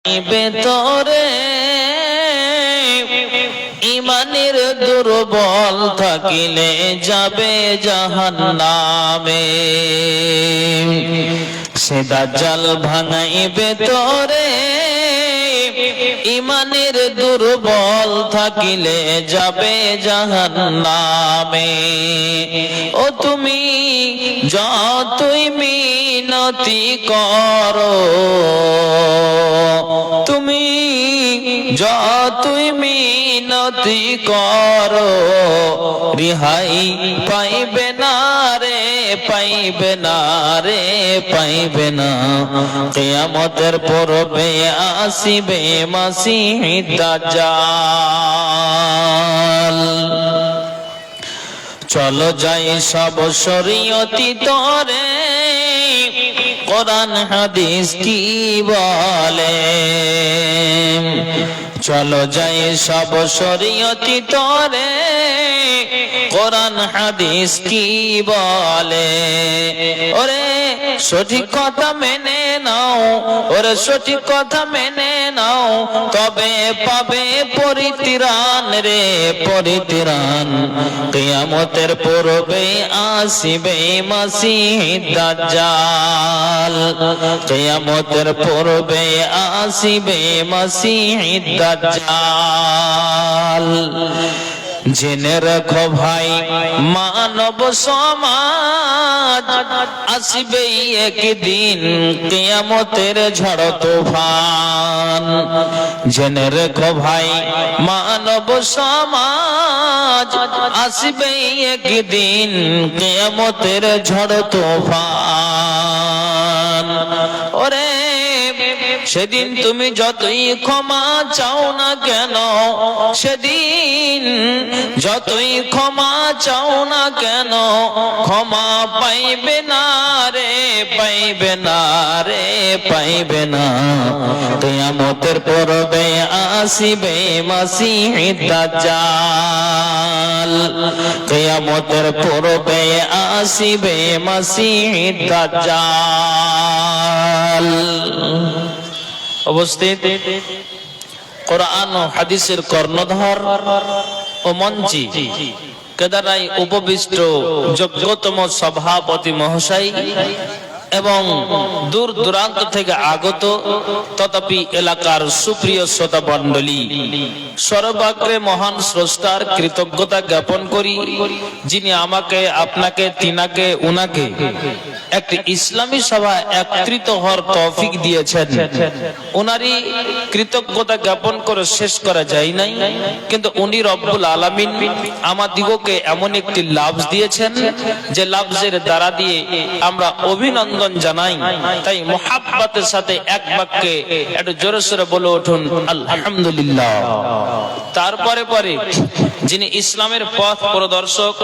ভেতরে ইমানের দুর্বল থাকিলে যাবে জাহান্নামে। সে দাজ্জাল ভাঙাইবে তোরে, ইমানের দুর্বল থাকিলে যাবে জাহান্নামে। ও তুমি যতই মিনতি করো, তুমি যতই মিনতি করো, রিহাই পাইবে না রে, পাইবে না রে, পাইবে না। কিয়ামতের পূর্বে আসিবে মাসিহ দাজ্জাল। চলো যাই সব শরীয়তি তরে, কোরআন হাদিস কি বলে। চলো যাই সব শরীয়তি তরে, কোরআন হাদিস কি বলে। ওরে সঠিক কথা মেনে নাও, ওরে সঠিক কথা মেনে নাও, তবে পাবে পরিত্রাণ রে, পরিত্রাণ। কিয়ামতের পূর্বে আসিবে মাসিহ দাজ্জাল, কিয়ামতের পূর্বে আসিবে মাসিহ দাজ্জাল। জেনে রাখো ভাই মানব সমাজ, আসবে একদিন কিয়ামতের ঝড় তুফান। জেনে রাখো ভাই মানব সমাজ, আসবে একদিন কিয়ামতের ঝড় তুফান। ওরে সেদিন তুমি যতই ক্ষমা চাও না কেন, সেদিন যতই ক্ষমা চাও না কেন, ক্ষমা পাইবে না রে, পাইবে না রে, পাইবে না। কিয়ামতের পূর্বে আসিবে মাসিহ দাজ্জাল, কিয়ামতের পূর্বে আসিবে মাসিহ দাজ্জাল। অবস্থিত কোরআন ও হাদিসের কর্ণধার ও মঞ্চে কেদারায় উপবিষ্ট যোগ্যতম সভাপতি মহাশয় এবং দূর দূরান্ত থেকে আগত তথাপি এলাকার সুপ্রিয় শ্রোতা মণ্ডলী, সর্বাগ্রে মহান স্রষ্টার কৃতজ্ঞতা জ্ঞাপন করি, যিনি আমাকে, আপনাকে, তিনাকে, উনাকে একটি ইসলামী সভা একত্রিত হওয়ার তৌফিক দিয়েছেন। উনারই কৃতজ্ঞতা জ্ঞাপন করে শেষ করা যায় নাই, কিন্তু উনি রব্বুল আলামিন আমাদিগকে এমন একটি লাফজ দিয়েছেন যে লাফজের দ্বারা দিয়ে আমরা অভিনন্দন জানাই। তাই মুহাব্বতের সাথে এক বাক্যে একটু জোরে সোরে বলে উঠুন আলহামদুলিল্লাহ। তারপরে পরে যিনি ইসলামের পথ প্রদর্শক,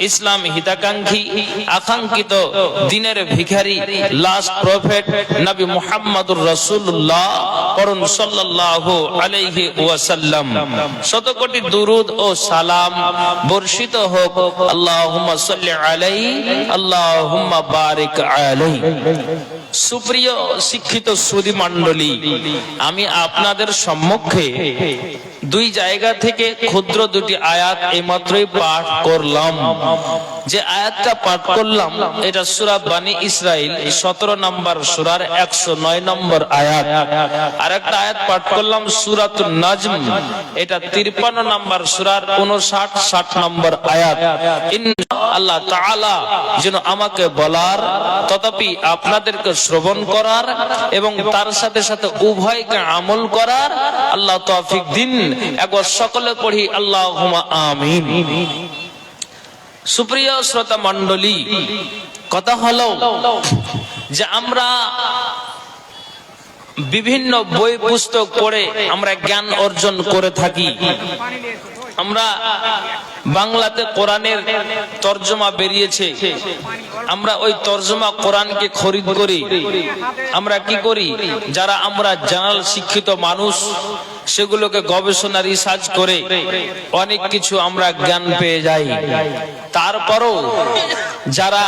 ইসলাম হিতাকাঙ্ক্ষী, আকাঙ্ক্ষিত দিনের ভিখারি, লাস্ট প্রফেট নবী মুহাম্মদুর রাসূলুল্লাহ পড়ুন সাল্লাল্লাহু আলাইহি ওয়াসাল্লাম। শত কোটি দুরুদ ও সালাম বর্ষিত হোক। আল্লাহুম্মা সাল্লি আলাইহি, আল্লাহুম্মা বারিক আলাইহি। সুপ্রিয় শিক্ষিত সুধী মণ্ডলী, আমি আপনাদের সম্মুখে দুই জায়গা থেকে ক্ষুদ্র দুটি আয়াত এইমাত্রই পাঠ করলাম। যে আয়াতটা পাঠ করলাম এটা সূরা বানী ইসরাইল 17 নম্বর সূরার 109 নম্বর আয়াত। আর একটা আয়াত পাঠ করলাম সূরাতুন নাজম, এটা 53 নম্বর সূরার 59-60 নম্বর আয়াত। আল্লাহ তাআলা যেন আমাকে বলার তথাপি আপনাদেরকে শ্রবণ করার এবং তার সাথে সাথে উভয়কে আমল করার আল্লাহ তৌফিক দিন। একবার সকলে পড়ি আল্লাহুম্মা আমিন। সুপ্রিয় শ্রোতা মণ্ডলী, কথা হলো যে আমরা বিভিন্ন বই পুস্তক পড়ে আমরা জ্ঞান অর্জন করে থাকি। আমরা বাংলাতে কোরআনের তরজমা বেরিয়েছে, আমরা ওই তরজমা কোরআনকে খরিদ করি। আমরা কি করি, যারা আমরা জানাল শিক্ষিত মানুষ সেগুলোকে গবেষণা রিসার্চ করে অনেক কিছু আমরা জ্ঞান পেয়ে যাই। তারপরও যারা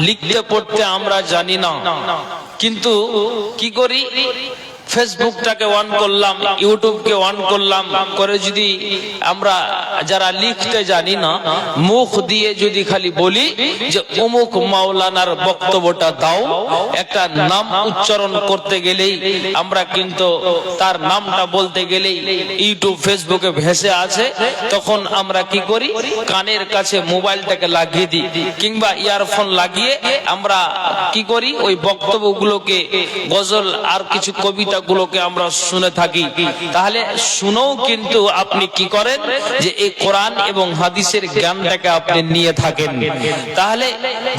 লিখতে পড়তে আমরা জানি না, কিন্তু কি করি, ফেসবুকটাকে অন করলাম, ইউটিউবকে অন করলাম করে যদি আমরা যারা লিখতে জানি না মুখ দিয়ে যদি খালি বলি যে অমুক মাওলানার বক্তব্যটা দাও, একটা নাম উচ্চারণ করতে গেলেই আমরা কিন্তু তার নামটা বলতে গেলেই ইউটিউব ফেসবুকে ভেসে আছে, তখন আমরা কি করি, কানের কাছে মোবাইলটাকে লাগিয়ে দিই কিংবা ইয়ারফোন লাগিয়ে আমরা কি করি, ওই বক্তব্যগুলোকে, গজল আর কিছু কবিতাগুলোকে আমরা শুনে থাকি। তাহলে শুনেও কিন্তু আপনি কি করেন, যে এই কোরআন এবং হাদিসের জ্ঞানটাকে আপনি নিয়ে থাকেন। তাহলে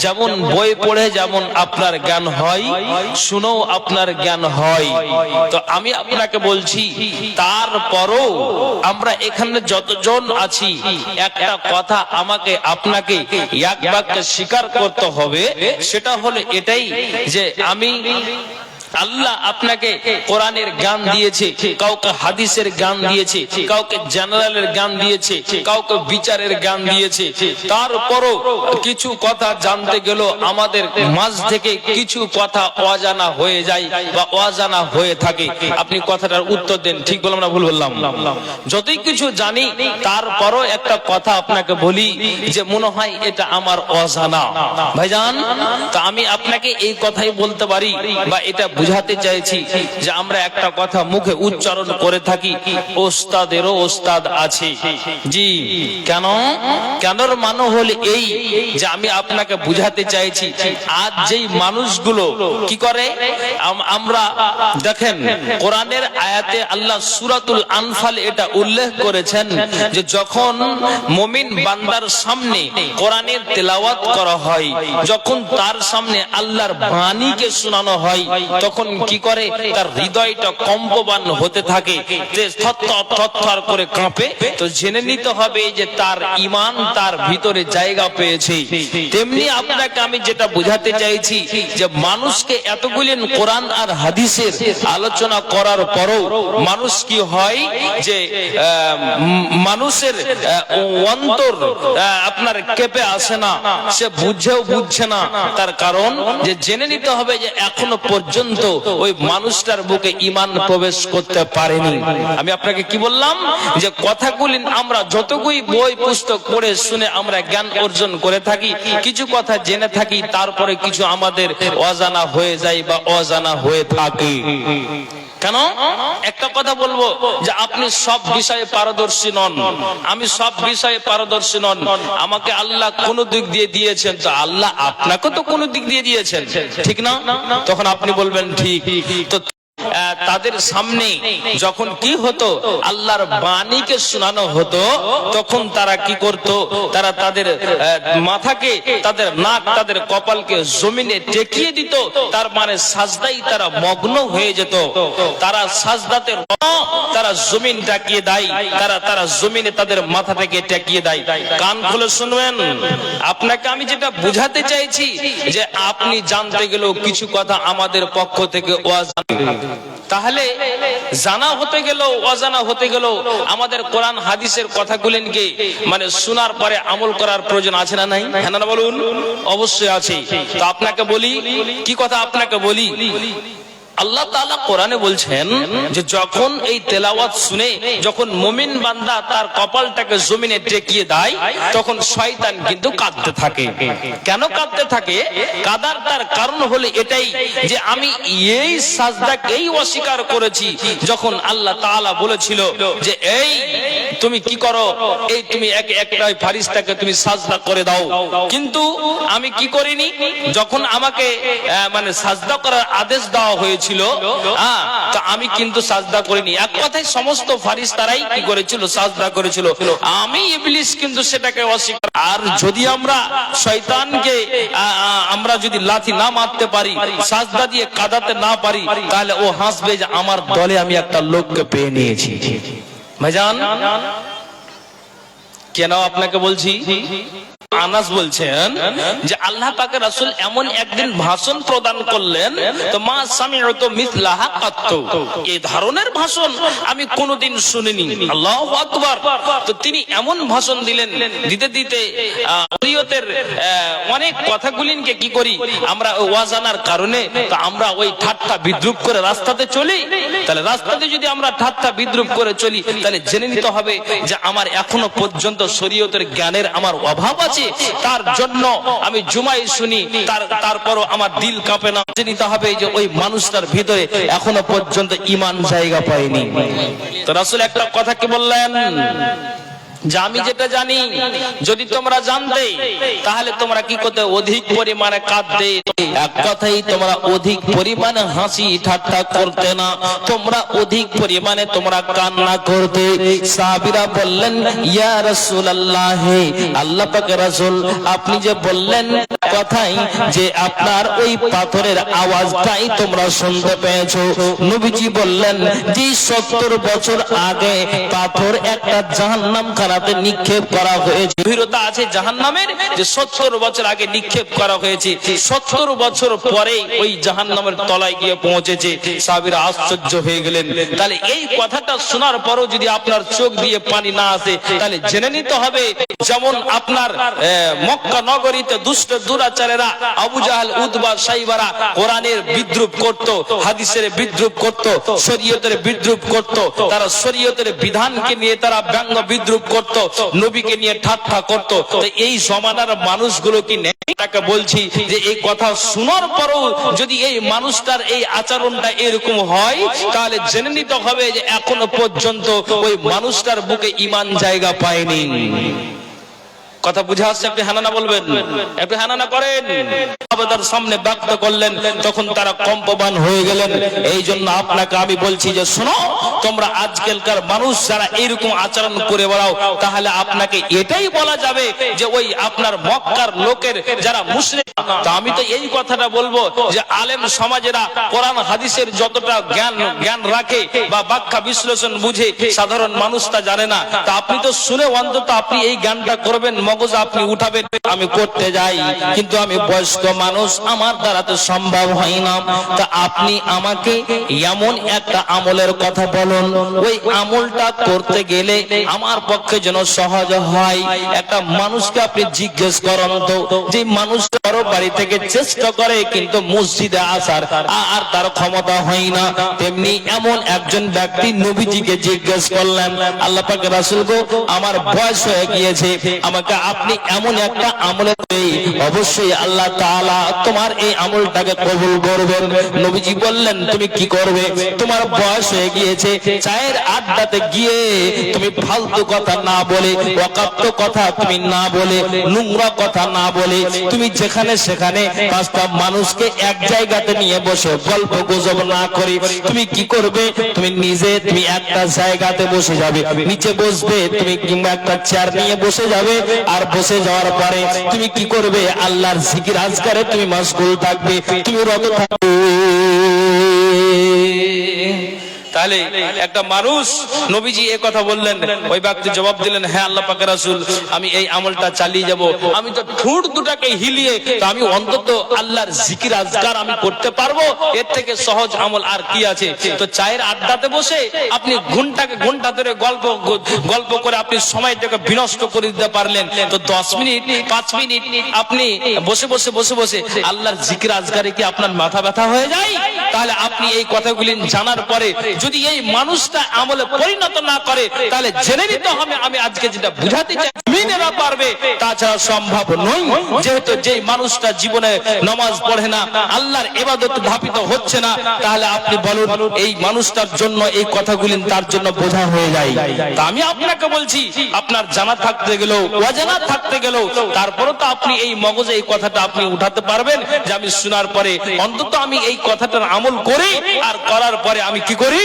যেমন বই পড়ে যেমন আপনার জ্ঞান হয়, শুনেও আপনার জ্ঞান হয়। তো আমি আপনাকে বলছি, তারপরও আমরা এখানে যতজন আছি, একটা কথা আমাকে আপনাকে এক বাক্যে স্বীকার করতে হবে, সেটা হলো এটাই যে আল্লাহ আপনাকে কোরআনের জ্ঞান দিয়েছে, কাউকে হাদিসের জ্ঞান দিয়েছে, কাউকে জেনারেলের জ্ঞান দিয়েছে, কাউকে বিচারের জ্ঞান দিয়েছে। তারপরও কিছু কথা জানতে গেল আমাদের মাঝ থেকে কিছু কথা অজানা হয়ে যায় বা অজানা হয়ে থাকে। আপনি কথাটার উত্তর দেন, ঠিক বললাম না ভুল বললাম? যতই কিছু জানি তারপরও একটা কথা আপনাকে বলি যে মনে হয় এটা আমার অজানা। ভাইজান, তা আমি আপনাকে এই কথাই বলতে পারি বা এটা বুঝাতে চাইছি যে আমরা একটা কথা মুখে উচ্চারণ করে থাকি, ওস্তাদেরও ওস্তাদ আছে। জি, কেন? কেনর মানে হলো এই যে আমি আপনাকে বুঝাতে চাইছি, আজ যেই মানুষগুলো কি করে, আমরা দেখেন কোরআনের আয়াতে আল্লাহ সূরাতুল আনফাল এটা উল্লেখ করেছেন যে যখন মুমিন বান্দার সামনে কোরআনের তেলাওয়াত করা হয়, যখন তার সামনে আল্লাহর বাণীকে শোনানো হয়, তখন কি করে, তার হৃদয়টা কম্পমান হতে থাকে, যে থরথর করে কাঁপে। তো জেনে নিতে হবে যে তার ঈমান তার ভিতরে জায়গা পেয়েছে। তেমনি আপনাকে আমি যেটা বোঝাতে চাইছি যে মানুষকে এতগুলি কোরআন আর হাদিসের আলোচনা করার পরও মানুষ কি হয়, যে মানুষের অন্তর আপনার কেঁপে আসে না, সে বুঝছে না। তার কারণ যে জেনে নিতে হবে যে এখনো পর্যন্ত ওই মানুষটার বুকে ঈমান প্রবেশ করতে পারেনি। আমি আপনাকে কি বললাম, যে কথাগুলি আমরা যতগুলি বই পুস্তক পড়ে শুনে আমরা জ্ঞান অর্জন করে থাকি, কিছু কথা জেনে থাকি, তারপরে কিছু আমাদের অজানা হয়ে যায় বা অজানা হয়ে থাকে। কেন? একটা কথা বলবো যে আপনি সব বিষয়ে পারদর্শী নন, আমি সব বিষয়ে পারদর্শী নন। আমাকে আল্লাহ কোন দিক দিয়ে দিয়েছেন, তো আল্লাহ আপনাকে তো কোন দিক দিয়ে দিয়েছেন, ঠিক না? তখন আপনি বলবেন ঠিক। তো তাদের সামনে যখন কি হতো, আল্লাহর বাণীকে শোনানো হতো, তখন তারা কি করত, তারা তাদের মাথাকে, তাদের নাক, তাদের কপালকে জমিনে টেকিয়ে দিত। তার মানে সাজদাই তারা মগ্ন হয়ে যেত। তারা সাজদাতে তারা জমিন টাকিয়ে দেয়, তারা জমিনে তাদের মাথাটাকে টেকিয়ে দেয়। কান খুলে শুনবেন, আপনাকে আমি যেটা বুঝাতে চাইছি যে আপনি জানতে গেলেও কিছু কথা আমাদের পক্ষ থেকে অজানা। তাহলে জানা হতে গেল, অজানা হতে গেল, আমাদের কোরআন হাদিসের কথাগুলিকে মানে শোনার পরে আমল করার প্রয়োজন আছে না নাই? হ্যাঁ না বলুন? অবশ্যই আছে। তো আপনাকে বলি, কি কথা আপনাকে বলি, আল্লাহ তাআলা কোরআনে বলছেন যে যখন এই তেলাওয়াত শুনে যখন মুমিন বান্দা তার কপালটাকে জমিনে টেকিয়ে দেয়, তখন শয়তান কিন্তু কাঁদতে থাকে। কেন কাঁদতে থাকে? কাঁদার তার কারণ হলো এটাই যে আমি এই সাজদাকেই অস্বীকার করেছি, যখন আল্লাহ তাআলা বলেছিল যে এই তুমি কি করো, এই তুমি একটা ফারিস্তাকে তুমি সাজদা করে দাও, কিন্তু আমি কি করিনি, যখন আমাকে মানে সাজদা করার আদেশ দেওয়া হয়েছিল, তো আমি কিন্তু সাজদা করিনি। এক কথায় সমস্ত ফারিস্তারাই কি করেছিল, সাজদা করেছিল। আমি ইবলিস কিন্তু সেটাকে অস্বীকার। আর যদি আমরা শয়তানকে আমরা যদি লাথি না মারতে পারি, সাজদা দিয়ে কাঁদাতে না পারি, তাহলে ও হাসবে যে আমার দলে আমি একটা লোককে পেয়ে নিয়েছি। ভাইজান, কেন আপনাকে বলছি, আনাস বলছেন যে আল্লাহ পাকের রাসূল এমন একদিন ভাষণ প্রদান করলেন, তো মা সামিউতু মিসলাহা কাত্তু, এই ধরনের ভাষণ আমি কোনোদিন শুনিনি। আল্লাহু আকবার। তো তিনি এমন ভাষণ দিলেন, দিতে দিতে শরীয়তের অনেক কথাগুলিকে কি করি আমরা ওয়াজানার কারণে, তো আমরা ওই ঠাট্টা বিদ্রুপ করে রাস্তাতে চলি। তাহলে রাস্তাতে যদি আমরা ঠাট্টা বিদ্রুপ করে চলি, তাহলে জেনে নিতে হবে যে আমার এখনো পর্যন্ত শরীয়তের জ্ঞানের আমার অভাব আছে, তার জন্য আমি জুমাই শুনি, তারপরও আমার দিল কাঁপে না। জেনে নিতে হবে যে ওই মানুষটার ভিতরে এখনো পর্যন্ত ঈমান জায়গা পায়নি। তো রাসূল একটা কথা কি বললেন যে আমি যেটা জানি যদি তোমরা জানতে, তাহলে তোমরা কি করতে, অধিক পরিমাণে কাঁদতে। এক কথাই তোমরা অধিক পরিমাণে হাসি ঠাট্টা করতে না, তোমরা অধিক পরিমাণে তোমরা কান্না করতে। সাহাবীরা বললেন ইয়া রাসূলুল্লাহ, আল্লাহ পাকের রাসূল আপনি যে বললেন কথাই যে আপনার ওই পাথরের আওয়াজটাই তোমরা শুনতে পেয়েছো। নবীজি বললেন যে 70 বছর আগে পাথর একটা জাহান্নাম খানাতে নিক্ষেপ করা হয়েছে। গভীরতা আছে জাহান্নামের, যে 70 বছর আগে নিক্ষেপ করা হয়েছে, 70 বছর পরে ওই জাহান্নামের তলায় গিয়ে পৌঁছেছে। সাহাবীরা আশ্চর্য হয়ে গেলেন। তাহলে এই কথাটা শোনার পরও যদি আপনার চোখ দিয়ে পানি না আসে, তাহলে জেনে নিতে হবে যেমন আপনার মক্কা নগরীতে দুষ্ট দুরাচারেরা আবু জাহেল উতবা সাইবারা কোরআনের বিদ্রুপ করত, হাদিসের বিদ্রুপ করত, শরীয়তের বিদ্রুপ করত, তারা শরীয়তের বিধানকে নিয়ে তারা ব্যঙ্গ বিদ্রুপ করত, নবীকে নিয়ে ঠাট্টা করত। তো এই জমানার মানুষগুলো কি তাকে বলছি যে এই কথা শোনার পরও যদি এই মানুষটার এই আচরণটা এরকম হয়, তাহলে জেনে নিতে হবে যে এখনো পর্যন্ত ওই মানুষটার বুকে ঈমান জায়গা পায়নি। কথা বুঝা আসছে? আপনি হানানা বলবেন, আপনি হানানা করেন। সাহাবাদের সামনে ব্যক্ত করলেন, তখন তারা কম্পমান হয়ে গেলেন। এই জন্য আপনাকে আমি বলছি যে শোনো, তোমরা আজকালকার মানুষ যারা এইরকম আচরণ করে বেড়াও, তাহলে আপনাকে এটাই বলা যাবে যে ওই আপনার মক্কার লোকের যারা মুশরিক। তো আমি তো এই কথাটা বলবো যে আলেম সমাজেরা কোরআন হাদিসের যতটা জ্ঞান রাখে বা ব্যাখ্যা বিশ্লেষণ বুঝে, সাধারণ মানুষ তা জানে না। তা আপনি তো শুনে অন্তত আপনি এই জ্ঞানটা করবেন, মগজ আপনি উঠাবেন। আমি করতে যাই, কিন্তু আমি বয়স্ক মানুষ, আমার দ্বারা তো সম্ভব হয় না। তা আপনি আমাকে এমন একটা আমলের কথা বলুন, ওই আমলটা করতে গেলে আমার পক্ষে যেন সহজ হয়। একটা মানুষকে আপনি জিজ্ঞেস করেন তো, যে মানুষটা বাড়ি থেকে চেষ্টা করে কিন্তু মসজিদে আসার আর তার ক্ষমতা হয় না, তেমনি এমন একজন ব্যক্তি নবীজিকে জিজ্ঞেস করলেন আল্লাহ পাকের রাসূল গো, আমার বয়স হয়ে গিয়েছে, আমাকে আপনি এমন একটা আমলে অবশ্যই আল্লাহ তাআলা তোমার এই আমলটাকে কবুল করবেন। নবীজি বললেন তুমি কি করবে? তোমার বয়স হয়ে গিয়েছে, চায়ের আড্ডাতে গিয়ে তুমি ফালতু কথা না বলে, ওয়াকাত্ত কথা তুমি না বলে, নোংরা কথা না বলে, তুমি যেখানে সেখানে 5টা মানুষকে এক জায়গাতে নিয়ে বসে গল্প গুজব না করে তুমি কি করবে? তুমি নিজে তুমি একটা জায়গাতে বসে যাবে, নিচে বসবে তুমি, কিংবা একটা চেয়ার নিয়ে বসে যাবে। আর বসে যাওয়ার পরে তুমি কি করবে? আল্লাহর জিকির আজকারে তুমি মাশগুল থাকবে, তুমি রত থাকবে। তাহলে একটা মানুষ, নবীজি এই কথা বললেন, ওই ব্যক্তি জবাব দিলেন হ্যাঁ আল্লাহ পাকের রাসূল, আমি এই আমলটা চালিয়ে যাব। আমি তো ঠোঁট দুটাকে হিলিয়ে তো আমি অন্তত আল্লাহর জিকির আজকার আমি করতে পারবো, এর থেকে সহজ আমল আর কি আছে? তো চায়ের আড্ডাতে বসে আপনি ঘন্টা ধরে গল্প করে আপনি সময়টাকে বিনষ্ট করে দিতে পারলেন, তো 10 মিনিট 5 মিনিট আপনি বসে বসে আল্লাহর জিকির আজকারে কি আপনার মাথা ব্যথা হয়ে যায়? তাহলে আপনি এই কথাগুলি জানার পরে যদি এই মানুষটা আমলে পরিণত না করে, তাহলে জেনে নিতে হবে আমি আজকে যেটা বুঝাতে চাই মিনেরা পারবে, তাছাড়া সম্ভব নয়। যেহেতু যে মানুষটা জীবনে নামাজ পড়ে না, আল্লাহর ইবাদত ধাপিত হচ্ছে না, তাহলে আপনি বলুন এই মানুষটার জন্য এই কথাগুলি তার জন্য বোঝা হয়ে যায়। তা আমি আপনাকে বলছি, আপনার জানা থাকতে গেলেও অজানা থাকতে গেলেও তারপরে তো আপনি এই মগজে এই কথাটা আপনি উঠাতে পারবেন যে আমি শোনার পরে অন্তত আমি এই কথাটার আমল করি, আর করার পরে আমি কি করি,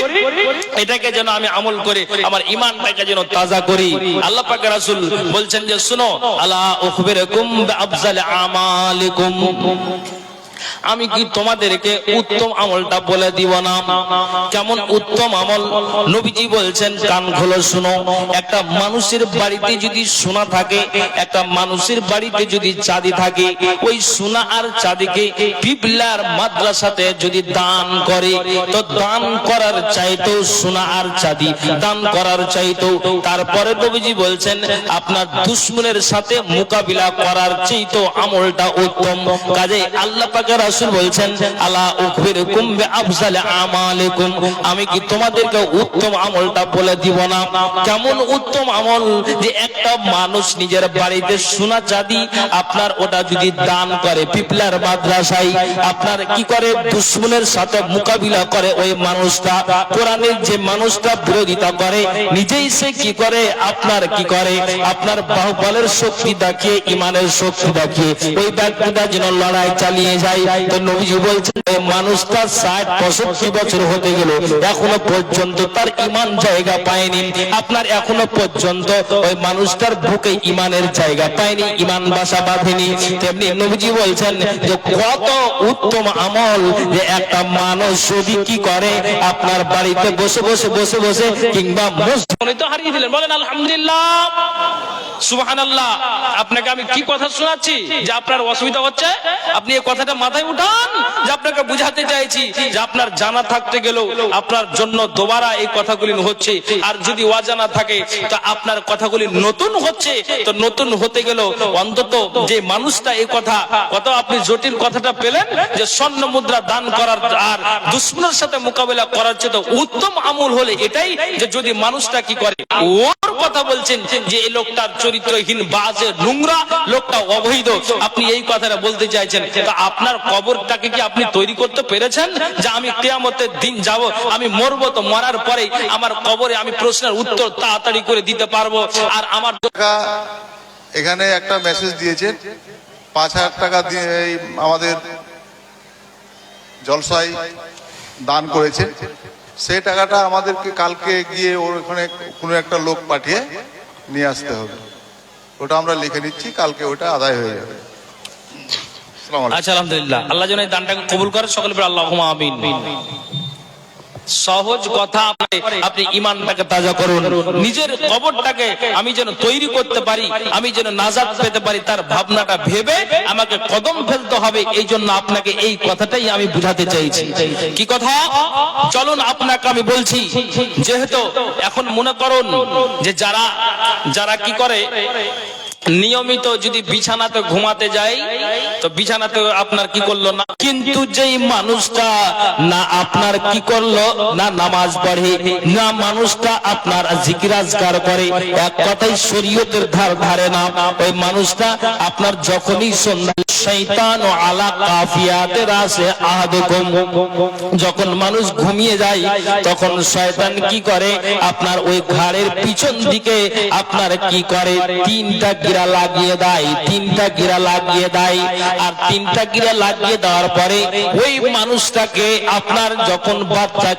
এটাকে যেন আমি আমল করে আমার ঈমানটাকে যেন তাজা করি। আল্লাহ পাকের রাসূল বলছেন যে শুনো, আলা উখবিরকুম বিআফজালি আমালিকুম, আমি কি তোমাদেরকে উত্তম আমলটা বলে দিব না? কেমন উত্তম আমল? নবীজি বলছেন, কান খোলো শুনো। একটা মানুষের বাড়িতে যদি সোনা থাকে, একটা মানুষের বাড়িতে যদি চাঁদি থাকে, ওই সোনা আর চাঁদিকে পিপলার মাদ্রাসাতে যদি দান করে, তো দান করার চাইতো সোনা আর চাঁদি দান করার চাইতো। তারপরে নবীজি বলছেন, আপনার দুশমনের সাথে মোকাবিলা করার চাইতো আমলটা উত্তম। কাজে আল্লাহ পাকের রাসূল বলছেন, আলা উখবিরকুম বিআফজালি আমালিকুম, আমি কি তোমাদেরকে উত্তম আমলটা বলে দিব না? কেমন উত্তম আমল? যে একটা মানুষ নিজের বাড়িতে সোনা চাঁদি আপনার ওটা যদি দান করে পিপলার মাদ্রাসায়, আপনার কি করে দুশমনের সাথে মোকাবিলা করে ওই মানুষটা, কোরআনের যে মানুষটা বিরোধিতা করে, নিজেই সে কি করে আপনার কি করে আপনার বাহুবলের শক্তি দেখিয়ে, ইমানের শক্তি দেখিয়ে ওই ব্যক্তিটা যেন লড়াই চালিয়ে যায়। তো নবীজি বলছেন, ওই মানুষটা 60-65 বছর হতে গেল, এখনো পর্যন্ত তার ইমান জায়গা পায়নি। আপনার এখনো পর্যন্ত ওই মানুষটার বুকে ইমানের জায়গা পায়নি, ইমান বাসা বাঁধেনি। তেমনি নবীজি বলছেন যে কত উত্তম আমল যে একটা মানুষ যদি কি করে আপনার বাড়িতে বসে বসে বসে বসে কিংবা মসজিদে তো হারিয়ে দিলেন। বলেন আলহামদুলিল্লাহ, সুবহানাল্লাহ। আপনাকে আমি কি কথা শোনাচ্ছি যে আপনার অসুবিধা হচ্ছে? আপনি এই কথাটা মাথায় উঠান, যে আপনাকে বুঝাতে চাইছি যে আপনার জানা থাকতে গেলেও আপনার জন্য দোবারা এই কথাগুলি হচ্ছে, আর যদি অজানা থাকে তা আপনার কথাগুলি নতুন হচ্ছে। তো নতুন হতে গেল অন্তত যে মানুষটা এই কথা কত আপনি জটিল কথাটা পেলেন, যে স্বর্ণ মুদ্রা দান করার আর দুশমনের সাথে মোকাবেলা করার চেয়ে উত্তম আমল হলে এটাই, যে যদি মানুষটা কি করে ওর কথা বলছেন যে এই লোকটার চরিত্রহীন, বাজে, নোংরা, লোকটা অবৈধ, আপনি এই কথাটা বলতে চাইছেন। তা আপনার কবরটাকে কি আপনি তৈরি করতে পেরেছেন? যে আমি কিয়ামতের দিন যাব, আমি মরবো, তো মরার পরে আমার কবরে আমি প্রশ্নের উত্তর তাড়াতাড়ি করে দিতে পারবো। আর আমার এখানে একটা মেসেজ দিয়েছেন, 5,000 টাকা দিয়ে আমাদের জলসায় দান করেছেন। সেই টাকাটা আমাদেরকে কালকে গিয়ে ওখানে কোনো একটা লোক পাঠিয়ে নিয়ে আসতে হবে। ওটা আমরা লিখে নিচ্ছি, কালকে ওটা আদায় হয়ে যাবে। আচ্ছা, আলহামদুলিল্লাহ। আল্লাহ যেন এই দানটাকে কবুল করে, সকলে বলে আল্লাহুম্মা আমিন। সহজ কথা, আপনি ইমানটাকে তাজা করুন, নিজের কবরটাকে আমি যেন তৈরি করতে পারি, আমি যেন নাজাত পেতে পারি, তার ভাবনাটা ভেবে আমাকে কদম ফেলতে হবে। এই জন্য আপনাকে এই কথাটাই আমি বুঝাতে চাইছি। কি কথা? চলুন আপনাকে আমি বলছি, যেহেতু এখন মনে করুন যে যারা যারা কি করে নিয়মিত যদি বিছানাতে ঘুমাতে যায়, তো বিছানাতে আপনার কি করলো না, কিন্তু যেই মানুষটা না আপনার কি করলো না নামাজ পড়ে, না মানুষটা আপনার জিকির আজকার করে, এক কথাই শরীয়তের ধার ধারে না, ওই মানুষটা আপনার যখনই সন্ধ্যা শয়তান ও আলা কাফিয়াতে রাসে আহাদুকুম, যখন মানুষ ঘুমিয়ে যায় তখন শয়তান কি করে আপনার ওই ঘাড়ের পিছন দিকে আপনার কি করে 3টা গিরা লাগিয়ে দেয়, 3টা গিরা লাগিয়ে দেয়। আর 3টা গিরা লাগিয়ে দেওয়ার পরে ওই মানুষটাকে আপনার যখন বাচ্চা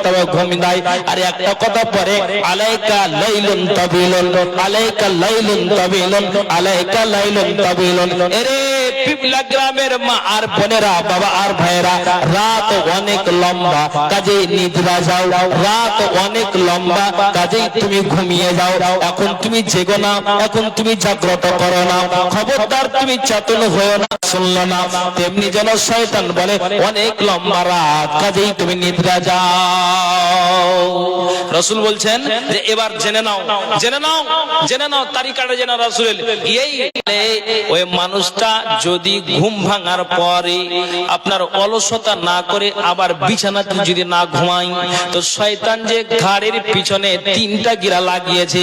তবে ঘুমিয়ে দেয়। আর একটা কথা পরে, আলাইকা লাইলুন তাবিলুন, আলাইকা লাইলুন তাবিলুন, আলাইকা লাইলুন তাবিলুন। এরে পিপলা গ্রামের মা আর বোনেরা, বাবা আর ভাইরা, রাত অনেক লম্বা, কাজে নিদ্রা যাও, রাত অনেক লম্বা, কাজে তুমি ঘুমিয়ে যাও। এখন তুমি জেগো না, এখন তুমি জাগ্রত করো না, খবরদার তুমি চেতন হয়েও না, শুনলো না। তেমনি যেন শয়তান বলে অনেক লম্বা রাত, কাজেই তুমি নিদ্রা যাও। রাসূল বলছেন যে এবার জেনে নাও, জেনে নাও, জেনে নাও তারিকাটা জেনে রাসূল এই ওই মানুষটা যদি ঘুম ভাঙার পরে আপনার অলসতা না করে আবার বিছানাতে যদি না ঘুমায়, তো শয়তান যে ঘাড়ের পিছনে 3টা গিরা লাগিয়েছে,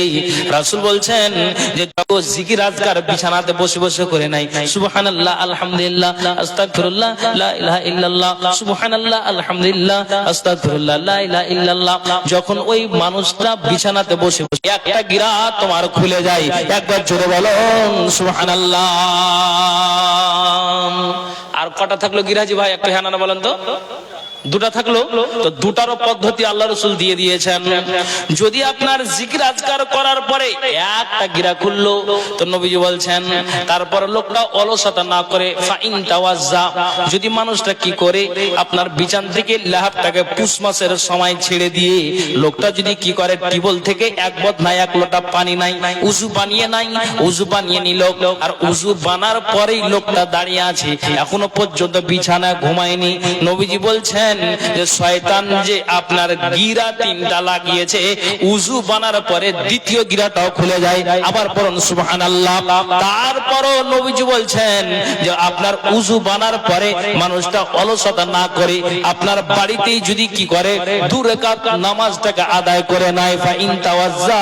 রাসূল বলছেন যে যত জিকির আজকার বিছানাতে বসে বসে করে নাই, সুবহানাল্লাহ আলহামদুলিল্লাহ আস্তাগফিরুল্লাহ লা ইলাহা ইল্লাল্লাহ, সুবহানাল্লাহ আলহামদুলিল্লাহ আস্তাগফিরুল্লাহ লা ইলাহা ইল্লাল্লাহ, যখন ওই মানুষটা বিছানাতে বসে বসে একটা গিরা তোমার খুলে যায়, একবার জোরে বলুন সুবহানাল্লাহ। আর কটা থাকলো গিরাজি ভাই, একটা হ্যাঁ না বলেন তো? দুটা থাকলো, তো দুটারও পদ্ধতি আল্লাহ রাসূল দিয়ে দিয়েছেন। যদি আপনার জিকির আজকার করার পরে একটা গিরা খুললো, তো নবীজি বলছেন তারপর লোকটা অলসতা না করে ফাইন তাওয়াজ্জা, যদি মানুষটা কি করে আপনার বিছান থেকে লাহাবটাকে পুষ মাসের সময় ছেড়ে দিয়ে লোকটা যদি কি করে টিবল থেকে এক বদনা এক লোটা পানি নাই, উযু বানিয়ে নাই, উযু বানিয়ে নিল, আর উযু বানার পরেই লোকটা দাঁড়িয়ে আছে, এখনো পর্যন্ত বিছানায় ঘুমায়নি। নবীজি বলছেন যে শয়তান যে আপনার গিরা তিনটা লাগিয়েছে, উযু বানার পরে দ্বিতীয় গিরাটাও খুলে যায়। আবার পড়ুন সুবহানাল্লাহ। তারপরও নবীজি বলছেন যে আপনার উযু বানার পরে মানুষটা অলসতা না করে আপনার বাড়িতেই যদি কি করে 2 রাকাত নামাজটাকে আদায় করে নেয়, ফাইন তাওয়াজ্জা,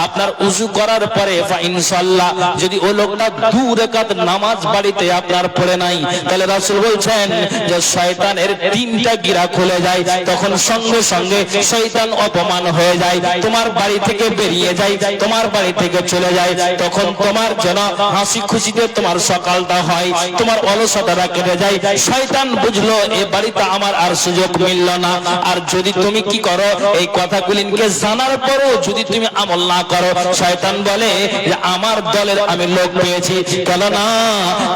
আপনার উযু করার পরে ফাইন সাল্লা, যদি ওই লোকটা 2 রাকাত নামাজ বাড়িতে আপনার পড়ে নাই, তাহলে রাসূল বলছেন যে শয়তানের 3টা গিরা খুলে যায়। তখন সঙ্গে সঙ্গে শয়তান অপমান হয়ে যায়, তোমার বাড়ি থেকে বেরিয়ে যায়, তোমার বাড়ি থেকে চলে যায়। তখন তোমার যেন হাসি খুশিতে তোমার সকালটা হয়, তোমার অলসতাটা কেটে যায়। শয়তান বুঝলো এই বাড়িতে আমার আর সুযোগ মিলল না। আর যদি তুমি কি করো, এই কথাগুলিকে জানার পরও যদি তুমি আমল না করো, শয়তান বলে যে আমার দলের আমি লোক পেয়েছি। কেননা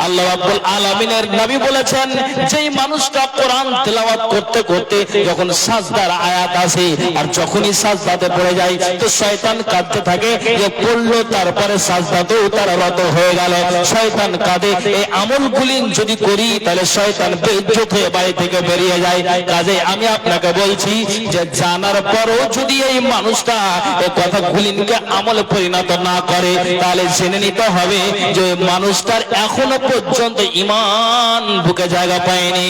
আল্লাহ রাব্বুল আলামিনের নবী বলেছেন, যেই মানুষটা কোরআন তেলাওয়াত করতে করতে যখন সাজদার আয়াত আসে আর যখনই সাজদাতে পড়ে যায়, তো শয়তান কাঁদতে থাকে যে পড়লো তারপরে সাজদাতেও তার রত হয়ে গেল, শয়তান কাঁদে। এই আমলগুলি যদি করি তাহলে শয়তান বেইজ্জত হয়ে বাড়ি থেকে বেরিয়ে যায়। কাজে আমি আপনাকে বলছি যে জানার পরও যদি এই মানুষটা এই কথাগুলিকে আমলে পরিণত না করে, তাহলে জেনে নিতে হবে যে মানুষটার এখনো পর্যন্ত ঈমান বুকে জায়গা পায়নি।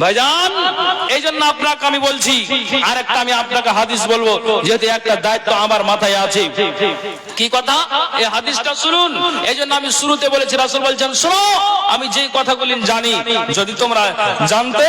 ভাইজান, এই জন্য আপনাকে আমি বলছি, আর একটা আমি আপনাকে হাদিস বলবো, যেহেতু একটা দায়িত্ব আমার মাথায় আছে। কি কথা? এই হাদিসটা শুনুন। এই জন্য আমি শুরুতে বলেছি, রাসূল বলছেন শোনো, আমি যে কথাগুলি জানি যদি তোমরা জানতে